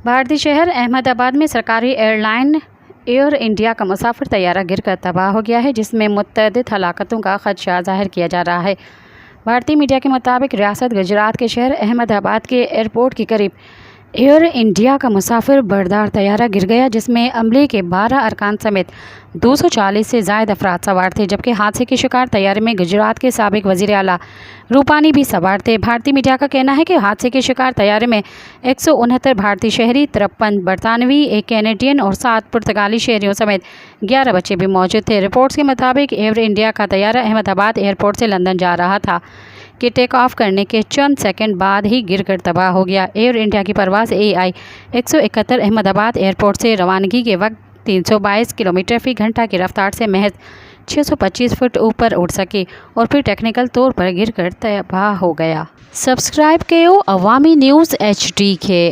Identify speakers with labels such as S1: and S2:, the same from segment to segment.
S1: بھارتی شہر احمد آباد میں سرکاری ایئر لائن ایئر انڈیا کا مسافر طیارہ گر کر تباہ ہو گیا ہے، جس میں متعدد ہلاکتوں کا خدشہ ظاہر کیا جا رہا ہے۔ بھارتی میڈیا کے مطابق ریاست گجرات کے شہر احمد آباد کے ایئرپورٹ کے قریب ایئر انڈیا کا مسافر بردار طیارہ گر گیا، جس میں عملے کے 12 ارکان سمیت 240 سے زائد افراد سوار تھے، جبکہ حادثے کے شکار طیارے میں گجرات کے سابق وزیر اعلیٰ روپانی بھی سوار تھے۔ بھارتی میڈیا کا کہنا ہے کہ حادثے کے شکار طیارے میں 169 بھارتی شہری، 53 برطانوی، 1 کینیڈین اور 7 پرتگالی شہریوں سمیت 11 بچے بھی موجود تھے۔ رپورٹس کے مطابق ایئر انڈیا کا طیارہ احمد آباد ایئرپورٹ سے لندن جا رہا تھا کہ ٹیک آف کرنے کے چند سیکنڈ بعد ہی گر کر تباہ ہو گیا۔ ایئر انڈیا کی پرواز AI 171 احمد آباد ایئرپورٹ سے روانگی کے وقت 322 کلومیٹر فی گھنٹہ کی رفتار سے محض 625 فٹ اوپر اڑ سکی اور پھر ٹیکنیکل طور پر گر کر تباہ ہو گیا۔ سبسکرائب کیو عوامی نیوز HD کے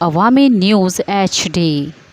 S1: عوامی نیوز HD۔